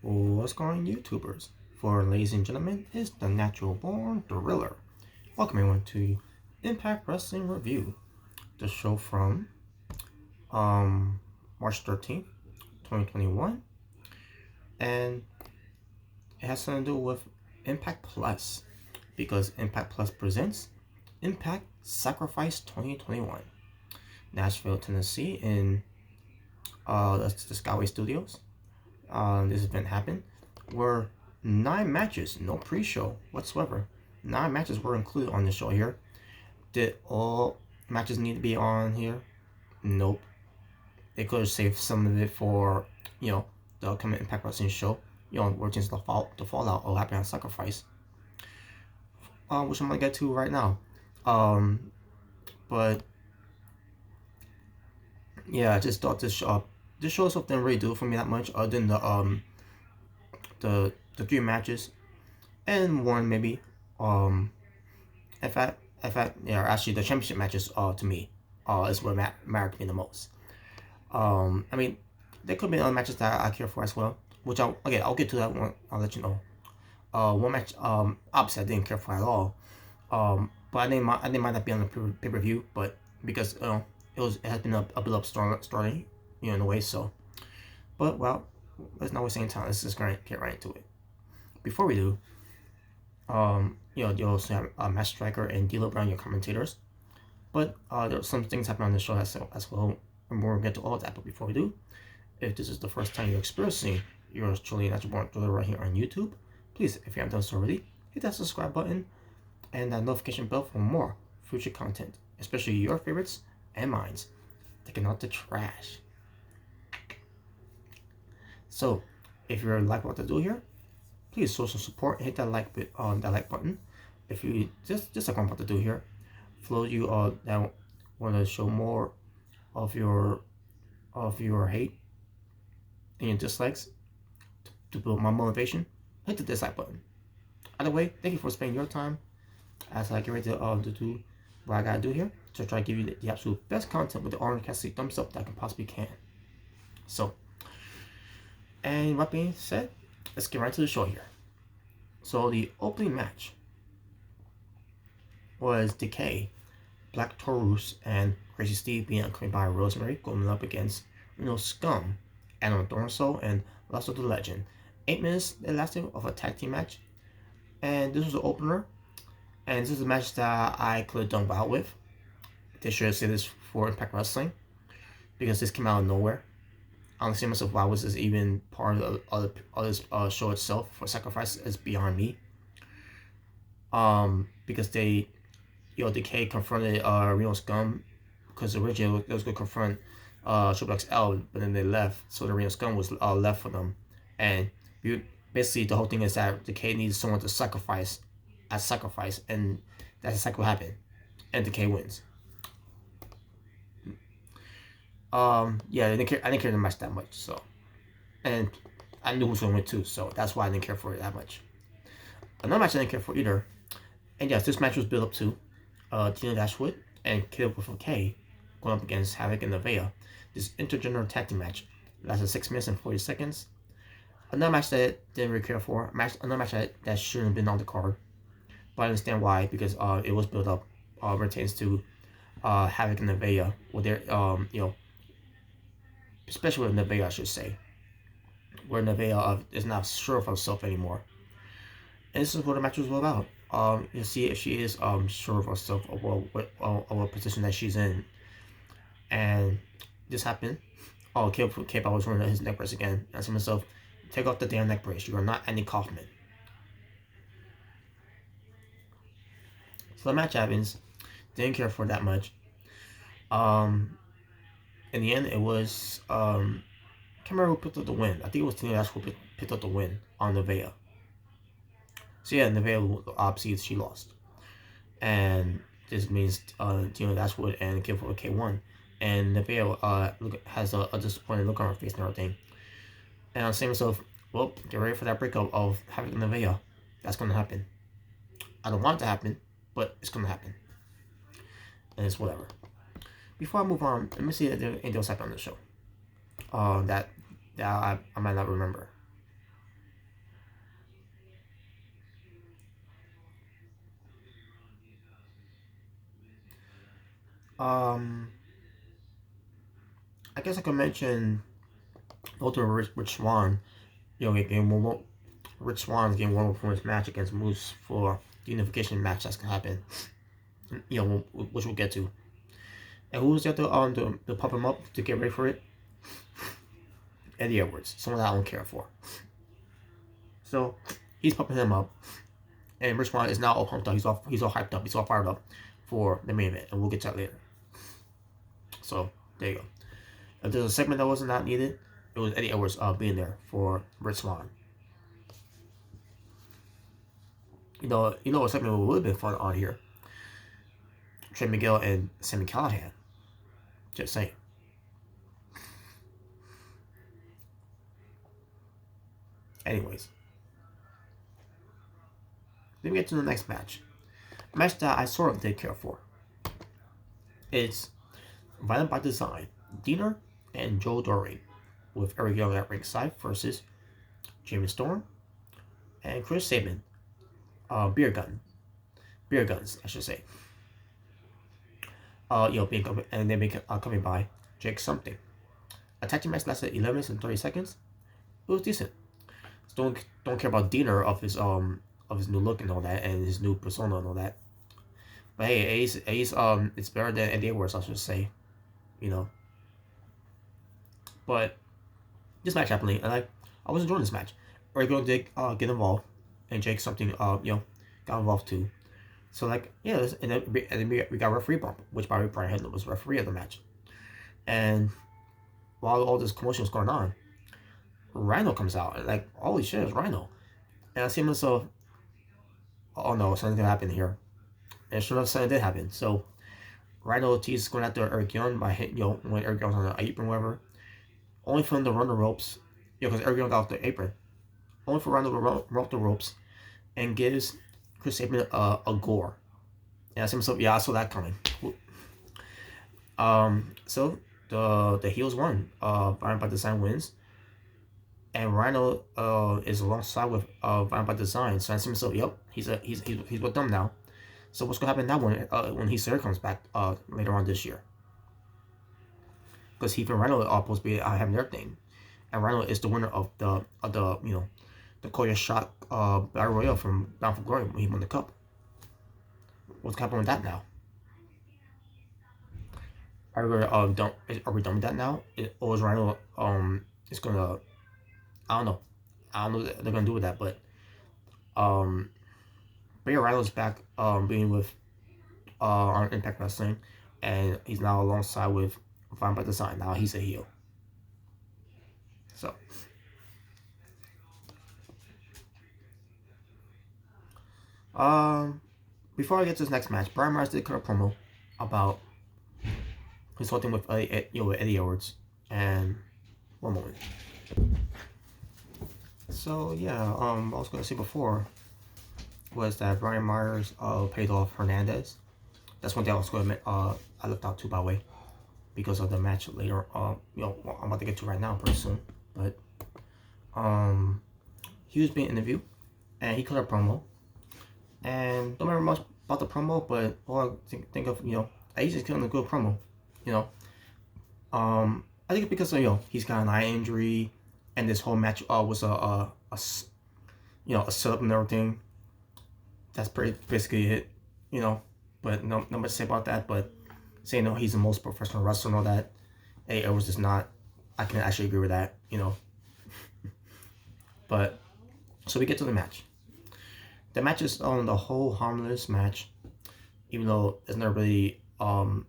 What's going on, YouTubers? For ladies and gentlemen, it's the Natural Born Thriller. Welcome everyone to Impact Wrestling Review, the show from March 13th, 2021, and it has something to do with Impact Plus, because Impact Plus presents Impact Sacrifice 2021, Nashville, Tennessee, in the Skyway Studios. This event happened where 9 matches, no pre-show whatsoever. 9 matches were included on the show here. Did all matches need to be on here? Nope. They could have saved some of it for, the upcoming Impact Wrestling show. Which is the fallout of happening on Sacrifice. Which I'm gonna get to right now. But yeah, I just thought this show itself didn't really do it for me that much, other than the 3 matches and one maybe. In fact, yeah, actually the championship matches to me is what mattered to me the most. I mean, there could be other matches that I care for as well, which I'll get to that one. I'll let you know. One match obviously I didn't care for at all. But I didn't mind that being on the pay-per-view, but because it has been a build-up starting, in a way. So, but well, let's not waste any time. Let's just get right into it. Before we do, you also have Matt Striker and D'Lo Brown, your commentators. But there are some things happening on the show as well, and we'll get to all of that. But before we do, if this is the first time you're experiencing yours truly Natural Born Thriller right here on YouTube, please, if you haven't done so already, hit that subscribe button and that notification bell for more future content, especially your favorites and mine's, taking out the trash. So, if you're like what I do here, please show some support. Hit that like button. If you just like what I'm about to do here, for those of you that want to show more of your hate and your dislikes to build my motivation, hit the dislike button. Either way, thank you for spending your time as I get ready to do what I gotta do here to try to give you the absolute best content with the orange thumbs up that I can possibly can. So, and that being said, let's get right to the show here. So the opening match was Decay, Black Taurus, and Crazy Steve being accompanied by Rosemary going up against Scum, Adam Thornsoul, and Lasso the Legend. 8 minutes it lasted of a tag team match, and this was the opener. And this is a match that I could have done well with. They should have said this for Impact Wrestling, because this came out of nowhere. I don't see myself why was this even part of this show itself for Sacrifice is beyond me. Because they, Decay confronted Scum, because originally they was going to confront Triple XL, but then they left, so the Scum was left for them. And basically the whole thing is that Decay needs someone to sacrifice, and that's exactly what happened, and Decay wins. Yeah, I didn't care the match that much, so, and I knew who was going to win too, so that's why I didn't care for it that much. Another match I didn't care for either, and yes, this match was built up to Tina Dashwood and Caleb with K going up against Havoc and Nevaeh. This intergender tag team match lasted 6 minutes and 40 seconds. Another match that I didn't really care for. Another match that shouldn't have been on the card, but I understand why, because it was built up pertains to Havoc and Nevaeh, where they're especially with Nevaeh, I should say, where Nevaeh is not sure of herself anymore. And this is what the match was all about. You see if she is sure of herself, of what position that she's in. And this happened. K-Pop was wearing his neck brace again. And I said to myself, take off the damn neck brace. You are not Andy Kaufman. So the match happens. Didn't care for that much. In the end, it was can't remember who picked up the win. I think it was Tina Dashwood who picked up the win on Nevaeh. So yeah, Nevaeh obviously she lost, and this means Tina Dashwood and Kid for K won, and Nevaeh has a disappointed look on her face and everything. And I'm saying to myself, well, get ready for that breakup of having Nevaeh. That's gonna happen. I don't want it to happen, but it's gonna happen, and it's whatever. Before I move on, let me see if anything else happened on the show that I might not remember. Um, I guess I could mention Ultimate Rich Swan. You know, game one. Rich Swan's getting one from his match against Moose for the unification match that's gonna happen. You know, which we'll get to. And who was there to pump him up to get ready for it? Eddie Edwards, someone that I don't care for. So he's pumping him up, and Rich Swann is now all pumped up. He's all hyped up. He's all fired up for the main event, and we'll get to that later. So there you go. If there's a segment that wasn't not needed, it was Eddie Edwards being there for Rich Swann. You know what segment would have been fun on here? Trey Miguel and Sami Callihan. Just saying. Anyways, then we get to the next match. A match that I sort of did care for. It's Violent by Design, Diener and Joe Doring, with Eric Young at ringside versus James Storm and Chris Sabin. Beer guns, I should say. And they make coming by Jake something. Attaching match lasted 11 minutes and 30 seconds. It was decent. Don't care about Diener of his new look and all that, and his new persona and all that. But hey, Ace it's better than Eddie Edwards, I should say. You know. But this match happening, and I was enjoying this match. Eric did get involved, and Jake something got involved too. So and then we got a referee bump, which Bobby Brian Hedlund was referee of the match. And while all this commotion was going on, Rhino comes out, and holy shit, it's Rhino. And I see myself, oh no, something's gonna happen here. And sure enough, something did happen. So Rhino teases going after Eric Young by hitting, when Eric Young's on the apron or whatever. Only for him to run the ropes, because Eric Young got off the apron. Only for Rhino to run the ropes and gives Chris Sabin a gore. And I see myself, yeah, I saw that coming. So the heels won. Violent by Design wins. And Rhino is alongside with Violent by Design. So I see myself, yep, he's with them now. So what's gonna happen now when Heath Slater comes back later on this year? Because Heath and Rhino are supposed to be having their thing, and Rhino is the winner of the Koya Shot Battle Royale from Bound for Glory when he won the cup. What's happening with that now? Are we done with that now? Or is Rhino is gonna, I don't know what they're gonna do with that, but yeah, Rhino's back being with on Impact Wrestling, and he's now alongside with Violent by Design. Now he's a heel. So before I get to this next match, Brian Myers did cut a promo about consulting with Eddie Edwards, and one moment. So yeah, I was gonna say before was that Brian Myers paid off Hernandez. That's one thing I was gonna I left out too, by the way, because of the match later. I'm about to get to right now pretty soon. But he was being interviewed, and he cut a promo, and don't remember much about the promo, but all I think of, he's just killing a good promo, I think it's because of, he's got an eye injury, and this whole match was a setup and everything. That's basically it, but not much to say about that. But saying he's the most professional wrestler and all that, Eddie Edwards is not. I can actually agree with that, But so we get to the match. The match is the whole harmless match, even though there's not really there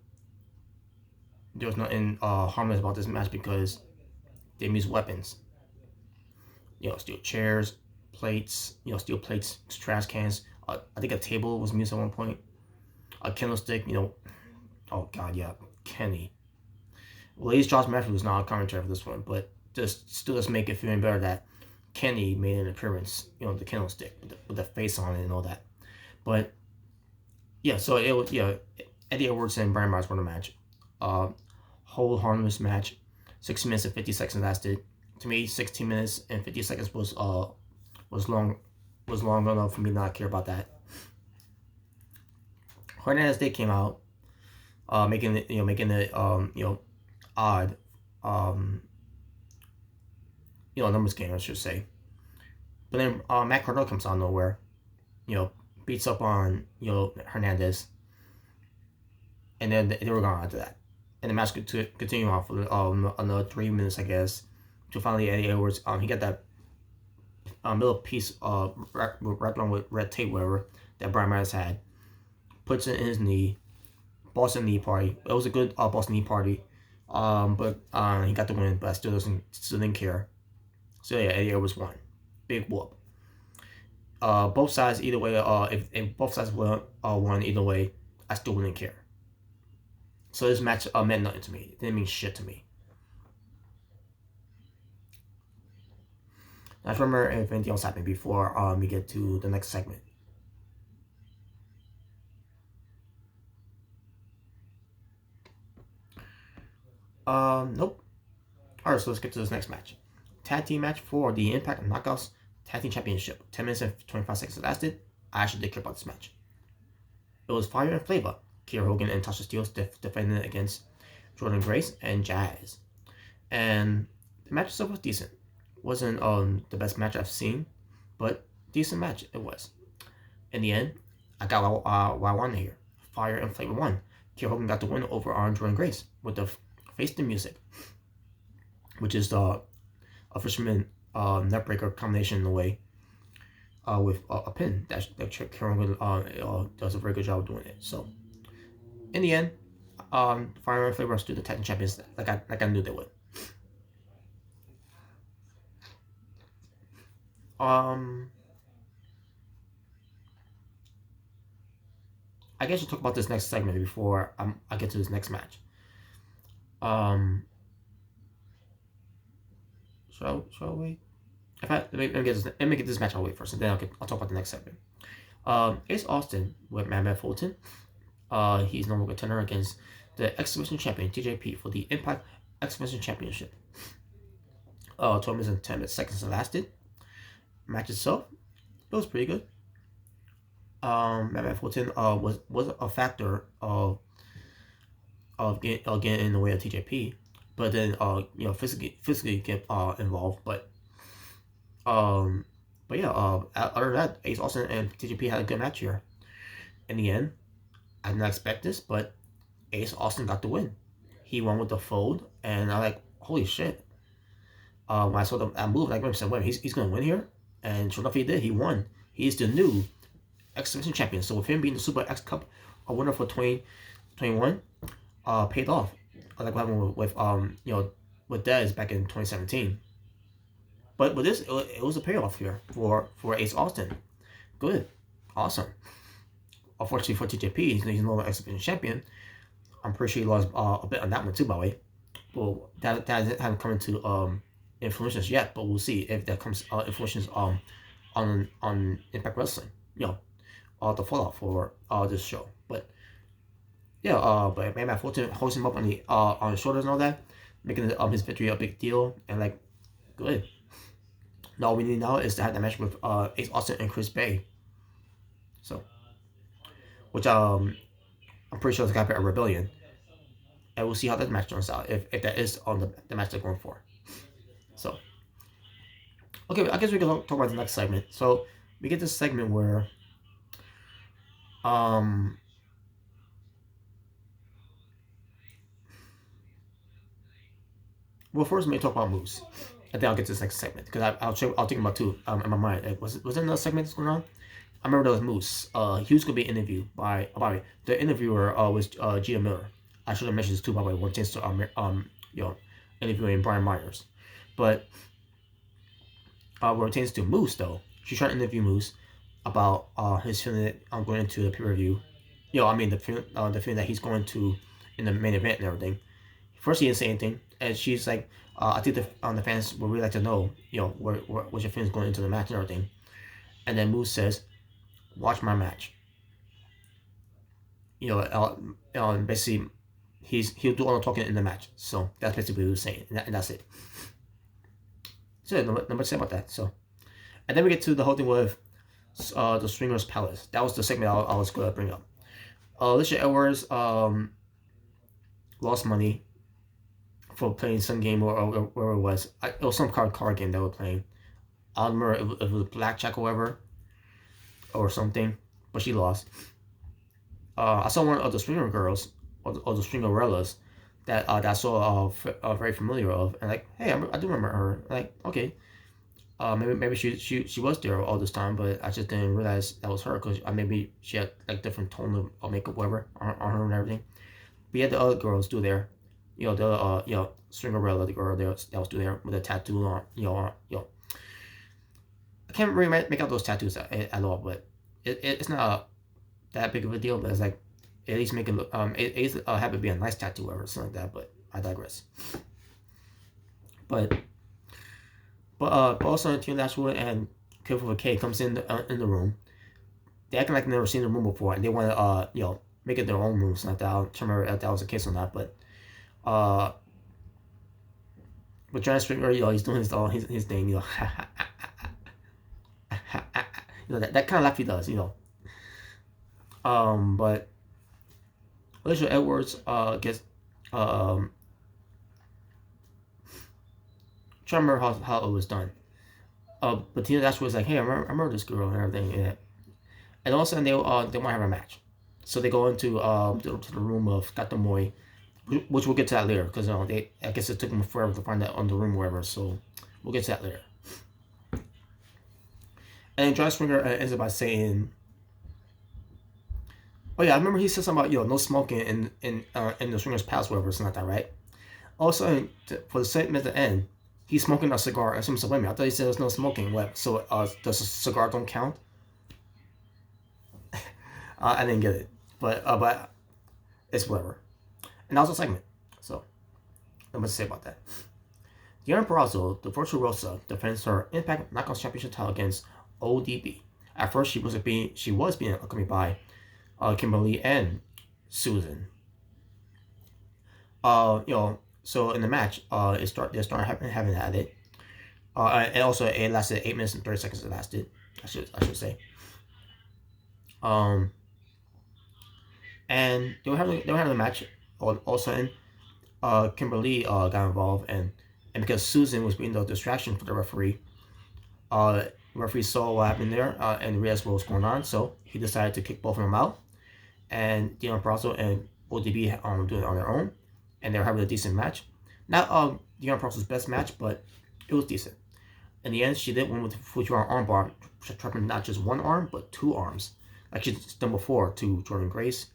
was nothing harmless about this match because they use weapons. Steel chairs, plates, steel plates, trash cans. I think a table was used at one point. A candlestick, oh god, yeah, Kenny. Well, at least Josh Matthews was not on commentary for this one, but still doesn't make it feeling better that Kenny made an appearance, the candlestick with the face on it and all that. But yeah, so it was Eddie Edwards and Brian Myers won the match. Whole harmless match. 16 minutes and 50 seconds lasted. To me, 16 minutes and 50 seconds was long enough for me not to care about that. Hernandez Day came out, making it odd, um, numbers game, I should say. But then Matt Cardona comes out of nowhere, you know, beats up on Hernandez, and then they were gone after that. And the match could continue on for another 3 minutes, I guess, to finally Eddie Edwards. He got that little piece wrapped on with red tape, whatever, that Brian Myers had. Puts it in his knee. Boston knee party. It was a good Boston knee party. But he got the win, but still didn't care. So yeah, Eddie Edwards won. Big whoop. Both sides either way. If both sides won either way, I still wouldn't care. So this match meant nothing to me. It didn't mean shit to me. I don't remember if anything else happened before we get to the next segment. Nope. Alright, so let's get to this next match. Tag team match for the Impact Knockouts Tag Team Championship. 10 minutes and 25 seconds lasted. I actually did care about this match. It was fire and flavor. Kiera Hogan and Tasha Steelz defended against Jordan Grace and Jazz. And the match itself was decent. Wasn't the best match I've seen, but decent match it was. In the end, I got what I wanted here. Fire and flavor won. Kiera Hogan got the win over Jordan Grace with the Face the Music, which is a fisherman neckbreaker combination in a way with a pin that Kiera Hogan does a very good job of doing it. So in the end, Fire and Flavor stood the tag team champions like I knew they would. I guess we'll talk about this next segment before I get to this next match. Shall we? Let me get this match out of the way first, and then I'll talk about the next segment. Ace Austin with Madman Fulton. He's number one contender against the X Division champion TJP for the Impact X Division Championship. 12 minutes and 10 seconds lasted. Match itself, it was pretty good. Madman Fulton was a factor of getting in the way of TJP, but then physically get involved. But yeah, other than that, Ace Austin and TJP had a good match here. In the end, I did not expect this, but Ace Austin got the win. He won with the fold, and I like, holy shit. When I saw that move, I said, wait, he's gonna win here, and sure enough, he did. He won. He's the new X Division champion. So with him being the Super X Cup winner for 2021, paid off. Like what happened with Dez back in 2017. But with this, it was a payoff here for Ace Austin. Good, awesome. Unfortunately for TJP, he's no longer X Division champion. I'm pretty sure he lost a bit on that one too, by the way. Well, that hasn't come into influences yet, but we'll see if that comes influences on Impact Wrestling. The fallout for this show. But yeah, but Madman Fulton holds him up on the shoulders and all that, making his victory a big deal, and like, good. Now all we need now is to have that match with Ace Austin and Chris Bay. So, which I'm pretty sure is gonna be a rebellion, and we'll see how that match turns out if that is on the match they're going for. So, okay, I guess we can talk about the next segment. So we get this segment where well, first, let me talk about Moose. And then I'll get to this next segment because I'll think about two in my mind. Like, was there another segment that's going on? I remember there was Moose. He was gonna be interviewed by the interviewer was Gina Miller. I should have mentioned this too, by the way, when it comes to interviewing Brian Myers. But when it pertains to Moose, though, she's trying to interview Moose about his feeling going into the pay-per-view. The feeling that he's going to in the main event and everything. First, he didn't say anything, and she's like, I think the fans would really like to know, what your feelings going into the match and everything. And then Moose says, watch my match. Basically, he'll do all the talking in the match. So that's basically what he was saying, and that's it. So not much to say about that. So, and then we get to the whole thing with the Swingers Palace. That was the segment I was going to bring up. Alicia Edwards lost money for playing some game or where it was. It was some card game they were playing. I don't remember if it was blackjack or whatever or something, but she lost. I saw one of the stringer girls or the stringerellas that I saw very familiar of, and like, hey, I do remember her. Like, okay, maybe she was there all this time, but I just didn't realize that was her because maybe she had like different tone of makeup, whatever, on her and everything. But yeah, the other girls do there, the stringerella, the girl there that was do there with a tattoo on, I can't really make out those tattoos at all, but it's not that big of a deal. But it's like at least make it look at least have it be a nice tattoo or something like that. But I digress. But also Team Dashwood and Careful with K comes in the room. They acting like they've never seen the room before, and they want to make it their own room. So like that. I don't remember if that was the case or not, but John Stringer, he's doing his thing, that kind of laugh he does, But Alicia Edwards gets trying to remember how it was done. But Tina Dashwood was like, hey, I remember this girl and everything, and all of a sudden they want to have a match, so they go into to the room of Scott Demoy, which we'll get to that later because I guess it took them forever to find that on the room or whatever, so we'll get to that later. And John Springer ends up by saying, "Oh yeah, I remember he said something about no smoking in the Stringer's palace, whatever, something like that, right?" All of a sudden, for the segment at the end, he's smoking a cigar. And someone said, "Wait a minute, I thought he said there's no smoking. What? So does a cigar don't count?" I didn't get it, but it's whatever. And that was a segment, so not much to say about that. Deanna Purrazzo, the Virtuosa, defends her Impact Knockouts Championship title against ODB. At first, she was being accompanied by Kimberly and Susan. So in the match, they start having at it, and also it lasted 8 minutes and 30 seconds. It lasted, I should say. And they were having a match. All of a sudden, Kimberly got involved, and because Susan was being the distraction for the referee, referee saw what happened there and realized what was going on, so he decided to kick both of them out. And Deanna Purrazzo and ODB doing it on their own, and they were having a decent match. Not Deanna Purrazzo's best match, but it was decent. In the end, she did win with the Fujiwara armbar, trapping not just one arm but 2 arms, like she's done before to Jordan Grace.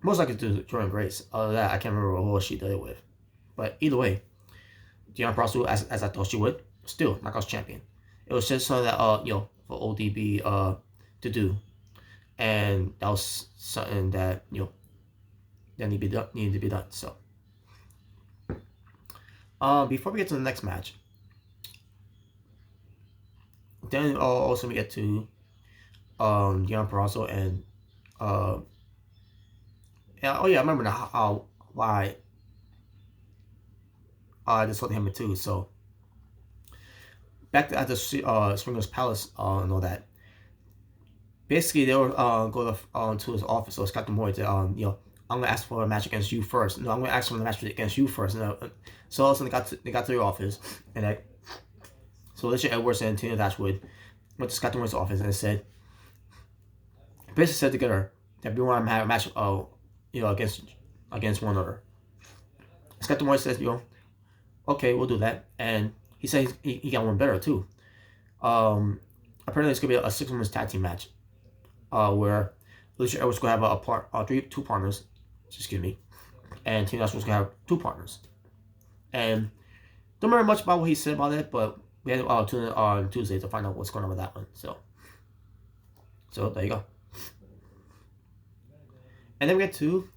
Most likely to Jordan Grace. Other than that, I can't remember what she did it with. But either way, Deanna Purrazzo, as I thought she would, still Knockouts champion. It was just something that for ODB to do, and that was something that that needed to be done. So before we get to the next match, then also we get to Deanna Purrazzo and I remember now why this whole thing happened too. So back at the Springer's Palace and all that. Basically, they were go to his office. So Scott Demoy to I'm gonna ask for a match against you first. No, I'm gonna ask for a match against you first. So all of a sudden they got to their office, and so Alicia Edwards and Tina Dashwood went to Scott Demoy's office and said, basically said together that we want to have a match against one another. Scott Demoy says, okay, we'll do that, and he said he got one better too. Apparently it's gonna be a 6-women's tag team match, where Alicia Edwards gonna have two partners, excuse me, and Tina Dashwood's gonna have 2 partners. And don't remember much about what he said about it, but we had to tune in on Tuesday to find out what's going on with that one. So there you go. And then we get to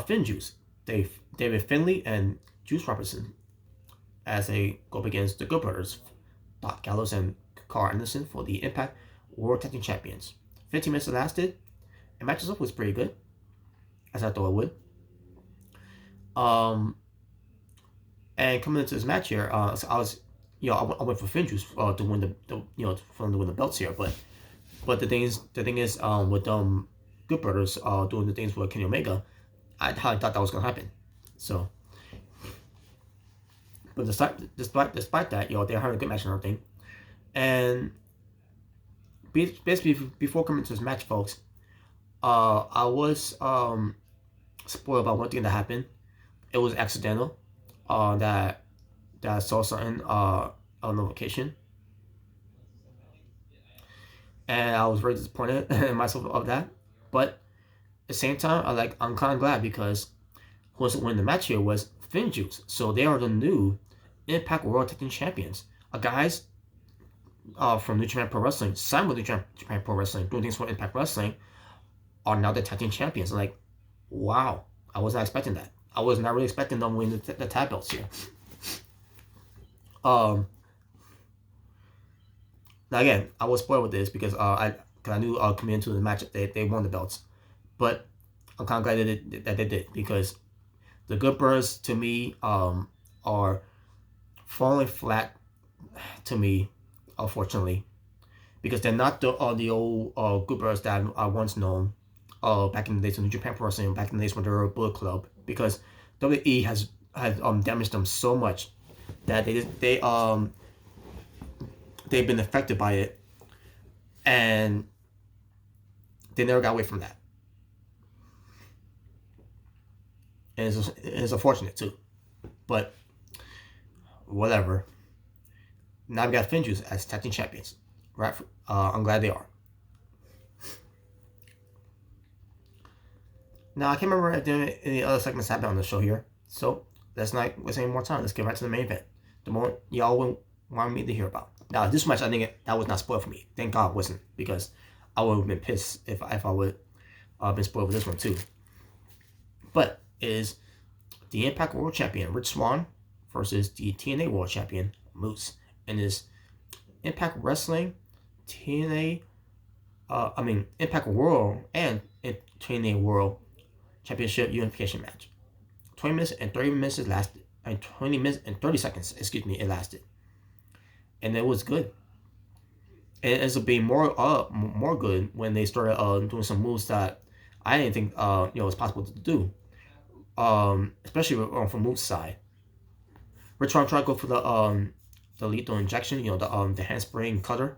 Finn Juice, David Finlay and Juice Robinson, as they go up against the Good Brothers, Doc Gallows and Carl Anderson, for the Impact World Tag Team Champions. 15 minutes lasted, and match itself was pretty good, as I thought it would. And coming into this match here, I went for Finn Juice to win for him to win the belts here, but But the thing is, with Good Brothers doing the things with Kenny Omega, I thought that was gonna happen. So, but despite that, they're having a good match and everything. And basically, before coming to this match, folks, I was spoiled about one thing that happened. It was accidental. That I saw something on the location, and I was very disappointed in myself of that. But at the same time, I'm kind of glad because who was winning the match here was Finn Juice. So they are the new Impact World Tag Team Champions. Guys from New Japan Pro Wrestling, signed with New Japan Pro Wrestling, doing things for Impact Wrestling, are now the Tag Team Champions. Like, wow, I was not expecting that. I was not really expecting them winning the tag belts here. Again, I was spoiled with this because I knew coming into the match they won the belts, but I'm kind of glad that they did because the Good Brothers to me are falling flat to me, unfortunately, because they're not the old Good Brothers that I once known back in the days of New Japan Pro Wrestling, back in the days when they were a Bullet Club, because WWE has damaged them so much that they've been affected by it, and they never got away from that. And it's unfortunate too, but whatever. Now we got Finn Juice as tag team champions, right? I'm glad they are. Now I can't remember if there any other segments happened on the show here, so let's not waste any more time. Let's get right to the main event, the one y'all wanted me to hear about. Now this match, I think that was not spoiled for me. Thank God it wasn't, because I would have been pissed if I would been spoiled with this one too. But it is the Impact World Champion Rich Swann versus the TNA World Champion Moose, and this Impact Wrestling TNA, Impact World and TNA World Championship unification match. 20 minutes and 30 minutes it lasted. 20 minutes and 30 seconds, it lasted. And it was good. And it ends up being more good when they started doing some moves that I didn't think was possible to do. Especially from Moose's side. Rich Swann tried to go for the lethal injection, the handspring cutter.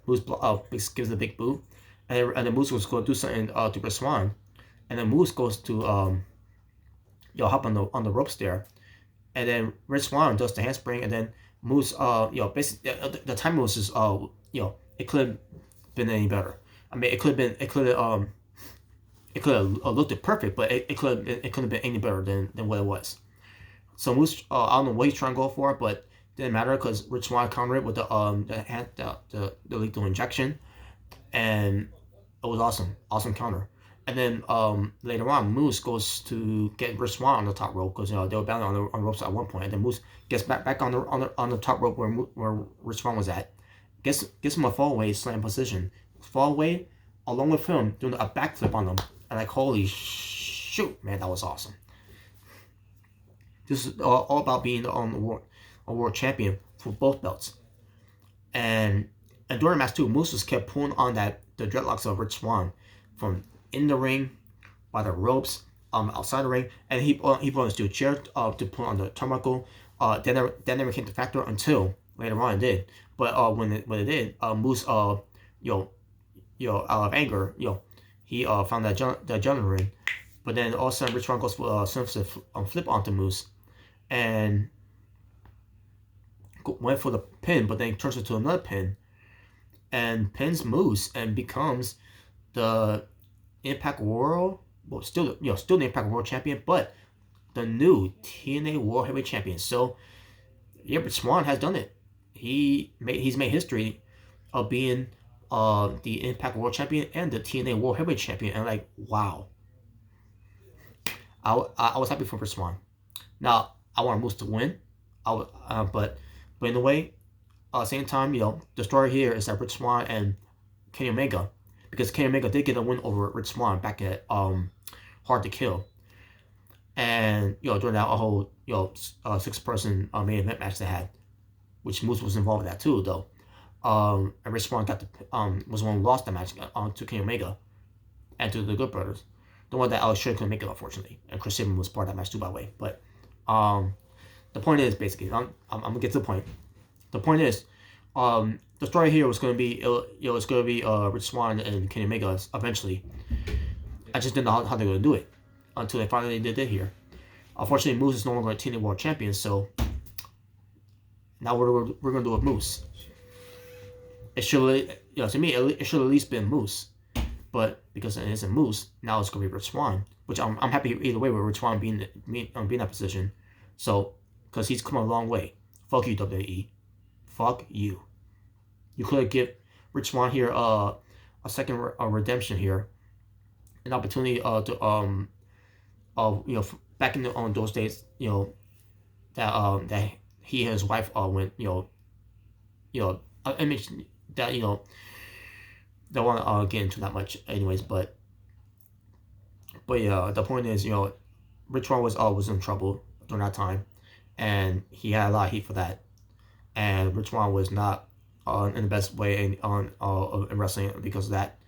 Moose gives the big boot, and then Moose was going to do something to Rich Swann, and then Moose goes to hop on the ropes there, and then Rich Swann does the handspring, and then Moose basically the time was just it could have been any better. I mean, it could have looked perfect, but it couldn't have been any better than what it was. So Moose, I don't know what he's trying to go for, but didn't matter because Rich Swann countered it with the lethal injection, and it was awesome counter. And then later on, Moose goes to get Rich Swann on the top rope because they were battling on the ropes at one point, and then Moose gets back on the top rope where Rich Swann was at, gets him a fall away slam position, fall away along with him doing a backflip on them, and like, holy shoot, man, that was awesome. This is all about being a world champion for both belts. And during the match too, Moose just kept pulling on the dreadlocks of Rich Swann from in the ring, by the ropes, outside the ring, and he put on his steel chair to put on the turnbuckle. That never came to factor until later on it did. But when it did, Moose out of anger, he found that adrenaline. But then all of a sudden, Rich Swann goes for a flip onto Moose, and went for the pin, but then turns into another pin, and pins Moose and becomes the Impact World, still the Impact World Champion, but the new TNA World Heavyweight Champion. So Rich Swann has done it. He's made history of being the Impact World Champion and the TNA World Heavyweight Champion, and like, wow. I was happy for Rich Swann. Now I want Moose to win. But in a way, same time, the story here is that Rich Swann and Kenny Omega, because Kenny Omega did get a win over Rich Swann back at Hard to Kill, and during that whole 6-person main event match they had, which Moose was involved in that too, though. And Rich Swann got the was the one who lost the match to Kenny Omega and to the Good Brothers. The one that Alex Shelley couldn't make it, unfortunately, and Chris Sabin was part of that match too, by the way. But the point is basically, I'm gonna get to the point. The point is, the story here was gonna be, it's gonna be Rich Swann and Kenny Omega eventually. I just didn't know how they're gonna do it until they finally did it here. Unfortunately, Moose is no longer a TNA World Champion, so now we're gonna do with Moose. It should, to me, it should at least been Moose, but because it isn't Moose, now it's gonna be Rich Swann, which I'm happy either way with Rich Swann being in that position. So, because he's come a long way. Fuck you, WWE. Fuck you. You could give Rich Swann here a second redemption here, an opportunity to back in those days, that he and his wife went, image that don't want to get into that much, anyways. But yeah, the point is, Rich Swann was in trouble during that time, and he had a lot of heat for that. And Rich Swann was not in the best way in wrestling because of that,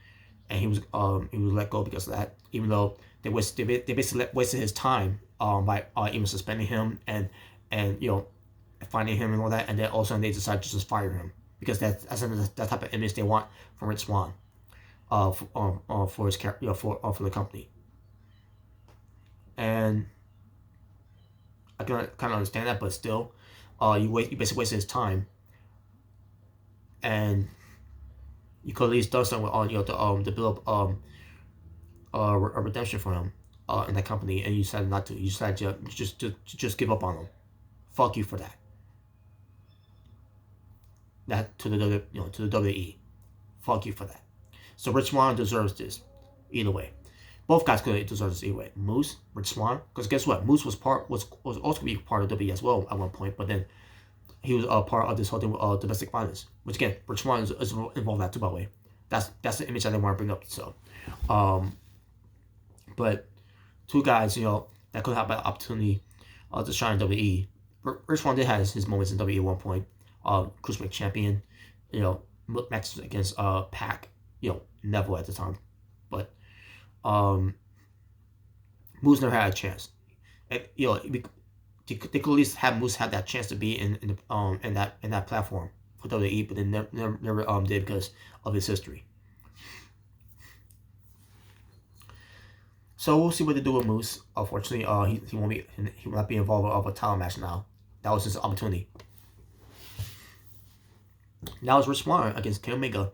and he was let go because of that. Even though they basically wasted his time by even suspending him and finding him and all that, and then all of a sudden they decided to just fire him because that's that type of image they want from Rich Swann for his character, for the company. And I can kind of understand that, but still, you basically wasted his time, and you could at least done something on to build up a redemption for him in that company, and you decided not to. You decided to just give up on him. Fuck you for that. That to the to the WWE. Fuck you for that. So Rich Swann deserves this either way. Both guys could deserve this either way. Moose, Rich Swann, because guess what? Moose was also going to be part of WWE as well at one point, but then he was part of this whole thing with domestic violence, which again, Rich Swann is involved in that too, by the way. That's the image I didn't want to bring up. So, but two guys, that could have an opportunity to shine in WWE. Rich Swann did have his moments in WWE at one point. Cruiserweight champion, matches against Pac, Neville at the time, but Moose never had a chance. And, they could at least have Moose have that chance to be in that platform for WWE, but they never did because of his history. So we'll see what they do with Moose. Unfortunately, he will not be involved with a title match now. That was his opportunity. Now it's Rich Swann against Kenny Omega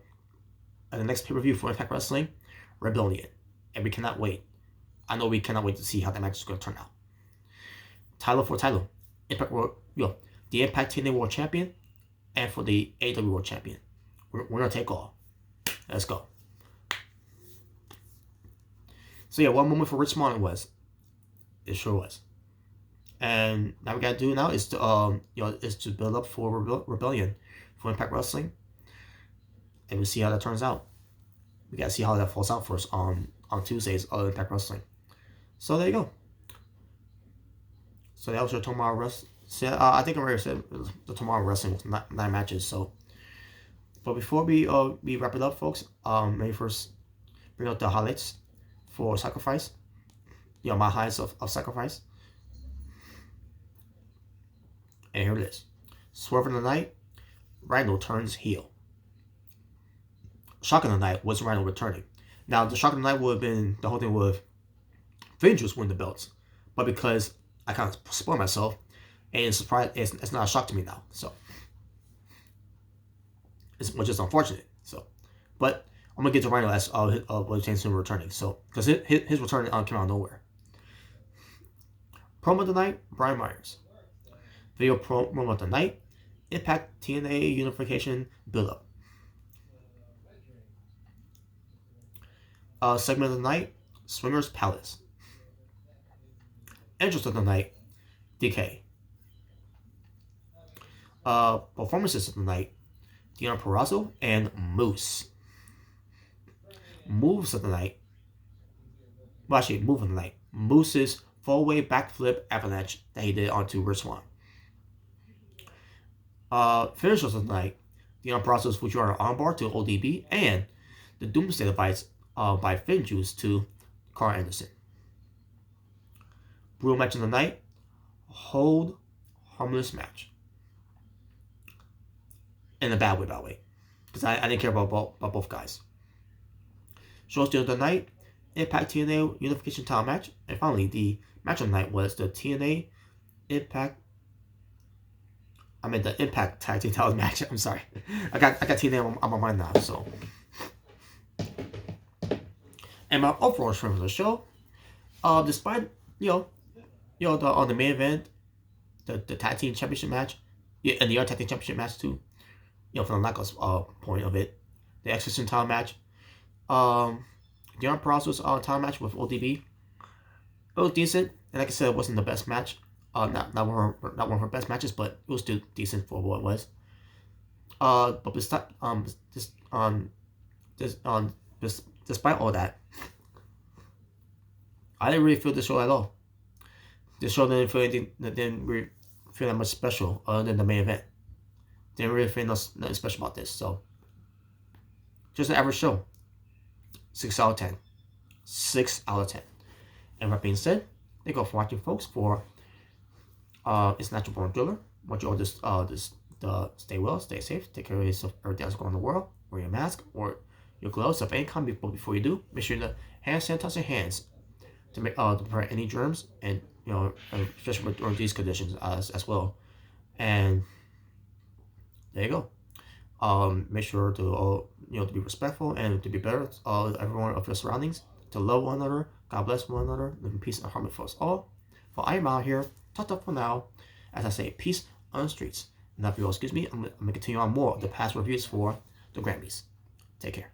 at the next pay-per-view for Impact Wrestling, Rebellion, and we cannot wait. I know we cannot wait to see how that match is going to turn out. Title for title, Impact World, the Impact TNA World Champion, and for the AEW World Champion. We're gonna take all. Let's go. So yeah, one moment for Rich Swann it sure was. And now we gotta do now is to build up for Rebellion for Impact Wrestling, and we'll see how that turns out. We gotta see how that falls out for us on Tuesdays of Impact Wrestling. So there you go. So that was your Tomorrow Wrestling. I think I already said the Tomorrow Wrestling was 9 matches. So, but before we wrap it up, folks, let me first bring out the highlights for Sacrifice. My highlights of Sacrifice. And here it is. Swerve in the Night, Rhino turns heel. Shock in the Night was Rhino returning. Now, the Shock in the Night would have been the whole thing with Vengeance win the belts, but because I kind of spoiled myself, and it's not a shock to me now. So, which is unfortunate. So, but I'm gonna get to Rhino as James returning. So, because his return came out of nowhere. Promo of the night, Brian Myers. Video promo of the night, Impact TNA Unification build-up. Segment of the night, Swingers Palace. Entrance of the night, DK. Performances of the night, Deonna Purrazzo and Moose. Moves of the night. Well, actually, move of the night. Moose's four-way backflip avalanche that he did onto Rich Swann. Finishers of the night, the unprocessed Fujiwara armbar to ODB, and the Doomsday device by Finn Juice to Carl Anderson. Brutal match of the night, hold harmless match. In a bad way, by the way, because I didn't care about both guys. Shows the other night, Impact TNA Unification title match, and finally the match of the night was the TNA Impact. The Impact Tag Team title match. I'm sorry, I got TNA on my mind now. So, and my overall strength of the show, despite on the main event, the tag team championship match, and the other tag team championship match too, from the lack of point of it, the Exhibition title match, the unprocessed title match with ODB, it was decent, and like I said, it wasn't the best match. Not one of her best matches, but it was still decent for what it was. But despite all that, I didn't really feel the show at all. The show didn't feel anything. Didn't really feel that much special other than the main event. Didn't really feel nothing special about this. So, just an average show. 6 out of 10. 6 out of 10. And with that being said, thank you all for watching, folks. For it's Natural Born Driller. Want you all just stay well, stay safe, take care of yourself, everything else going on in the world. Wear your mask or your gloves of any kind before you do. Make sure to hand sanitize your hands to prevent any germs, and especially during these conditions as well. And there you go. Make sure to to be respectful and to be better everyone of your surroundings, to love one another. God bless one another. Live in peace and harmony for us all. For I am out here. Tucked up for now. As I say, peace on the streets. And if you all excuse me, I'm gonna continue on more of the past reviews for the Grammys. Take care.